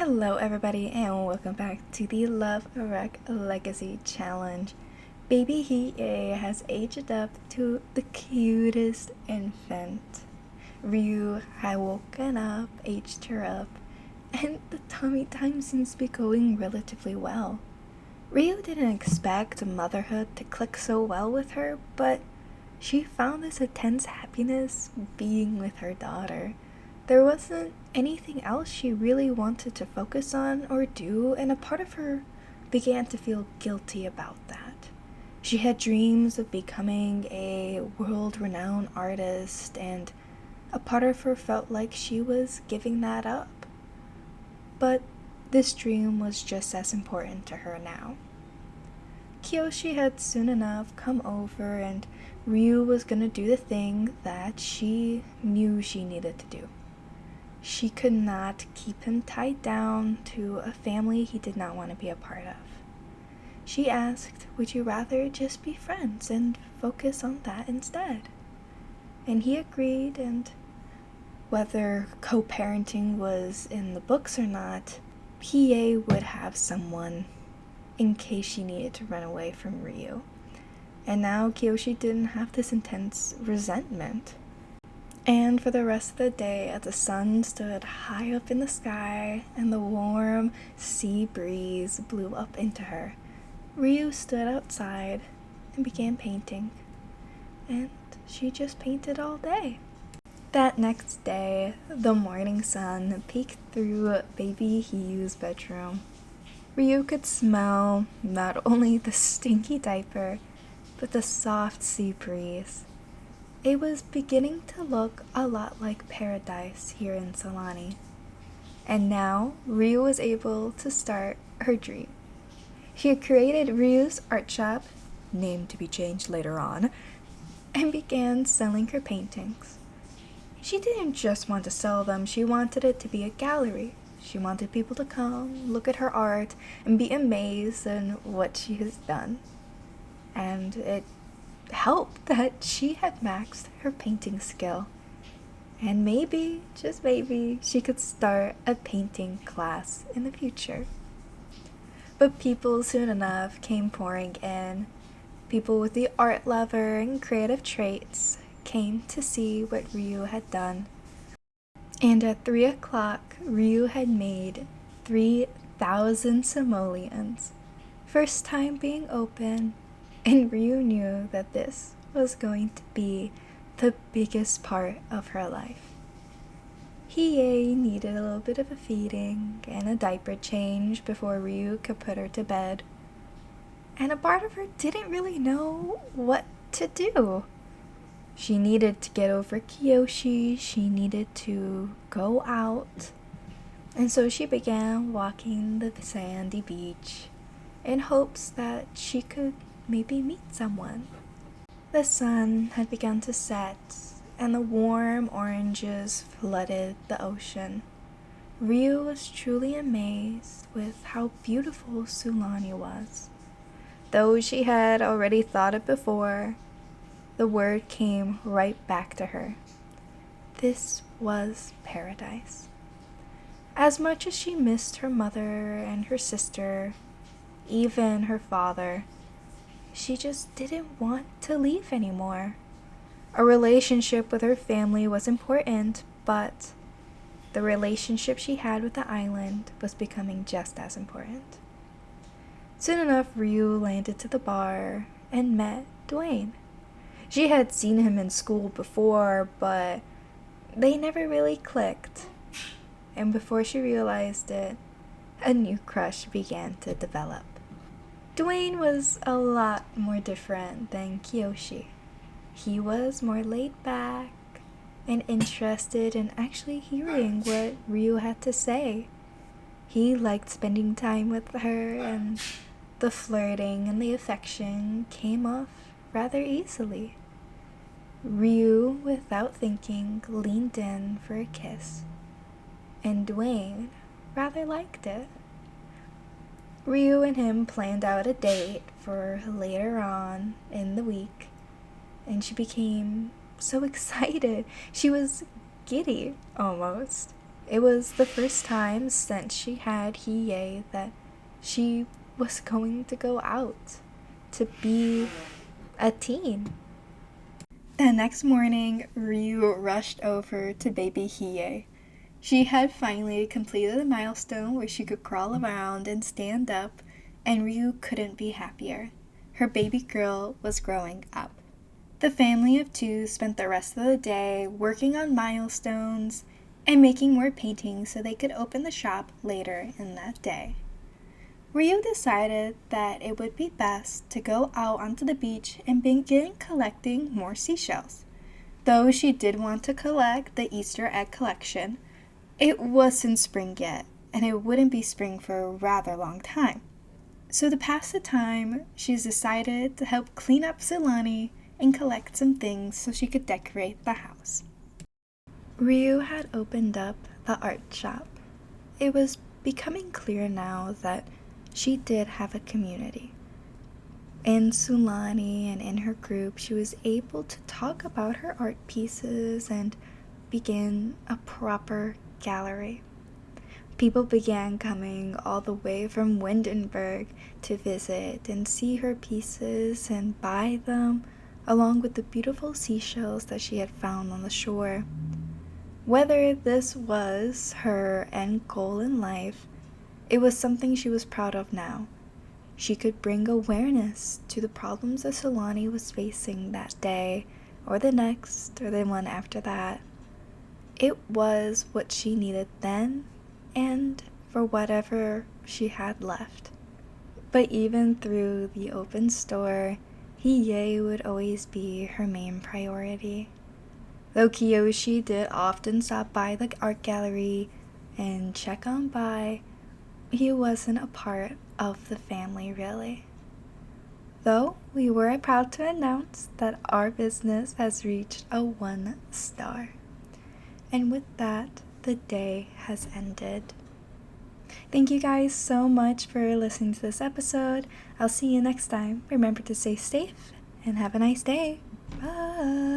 Hello everybody and welcome back to the Love Wreck Legacy Challenge. Baby Hiei has aged up to the cutest infant. Ryou had woken up, aged her up, and the tummy time seems to be going relatively well. Ryou didn't expect motherhood to click so well with her, but she found this intense happiness being with her daughter. There wasn't anything else she really wanted to focus on or do, and a part of her began to feel guilty about that. She had dreams of becoming a world-renowned artist, and a part of her felt like she was giving that up. But this dream was just as important to her now. Kiyoshi had soon enough come over, and Ryou was gonna do the thing that she knew she needed to do. She could not keep him tied down to a family he did not want to be a part of. She asked, "Would you rather just be friends and focus on that instead?" And he agreed, and whether co-parenting was in the books or not, Hiei would have someone in case she needed to run away from Ryou. And now Kiyoshi didn't have this intense resentment. And for the rest of the day, as the sun stood high up in the sky and the warm sea breeze blew up into her, Ryou stood outside and began painting. And she just painted all day. That next day, the morning sun peeked through baby Hiyu's bedroom. Ryou could smell not only the stinky diaper, but the soft sea breeze. It was beginning to look a lot like Paradis here in Solani. And now, Ryou was able to start her dream. She had created Ryou's art shop, named to be changed later on, and began selling her paintings. She didn't just want to sell them, she wanted it to be a gallery. She wanted people to come, look at her art, and be amazed at what she has done. And it helped that she had maxed her painting skill. And maybe, just maybe, she could start a painting class in the future. But people soon enough came pouring in. People with the art lover and creative traits came to see what Ryou had done. And at 3 o'clock, Ryou had made 3,000 simoleons. First time being open, and Ryou knew that this was going to be the biggest part of her life. Hiei needed a little bit of a feeding and a diaper change before Ryou could put her to bed. And a part of her didn't really know what to do. She needed to get over Kiyoshi, she needed to go out, and so she began walking the sandy beach in hopes that she could maybe meet someone. The sun had begun to set, and the warm oranges flooded the ocean. Ryou was truly amazed with how beautiful Sulani was. Though she had already thought it before, the word came right back to her. This was paradise. As much as she missed her mother and her sister, even her father, she just didn't want to leave anymore. A relationship with her family was important, but the relationship she had with the island was becoming just as important. Soon enough, Ryou landed to the bar and met Dwayne. She had seen him in school before, but they never really clicked. And before she realized it, a new crush began to develop. Dwayne was a lot more different than Kiyoshi. He was more laid back and interested in actually hearing what Ryou had to say. He liked spending time with her, and the flirting and the affection came off rather easily. Ryou, without thinking, leaned in for a kiss, and Dwayne rather liked it. Ryou and him planned out a date for later on in the week, and she became so excited. She was giddy, almost. It was the first time since she had Hiei that she was going to go out to be a teen. The next morning, Ryou rushed over to baby Hiei. She had finally completed the milestone where she could crawl around and stand up, and Ryou couldn't be happier. Her baby girl was growing up. The family of two spent the rest of the day working on milestones and making more paintings so they could open the shop later in that day. Ryou decided that it would be best to go out onto the beach and begin collecting more seashells. Though she did want to collect the Easter egg collection, it wasn't spring yet, and it wouldn't be spring for a rather long time. So to pass the time, she's decided to help clean up Sulani and collect some things so she could decorate the house. Ryou had opened up the art shop. It was becoming clear now that she did have a community. In Sulani and in her group, she was able to talk about her art pieces and begin a proper gallery. People began coming all the way from Windenburg to visit and see her pieces and buy them, along with the beautiful seashells that she had found on the shore. Whether this was her end goal in life, it was something she was proud of now. She could bring awareness to the problems that Sulani was facing that day, or the next, or the one after that. It was what she needed then, and for whatever she had left. But even through the open store, Hiei would always be her main priority. Though Kiyoshi did often stop by the art gallery and check on by, he wasn't a part of the family really. Though we were proud to announce that our business has reached a 1 star. And with that, the day has ended. Thank you guys so much for listening to this episode. I'll see you next time. Remember to stay safe and have a nice day. Bye.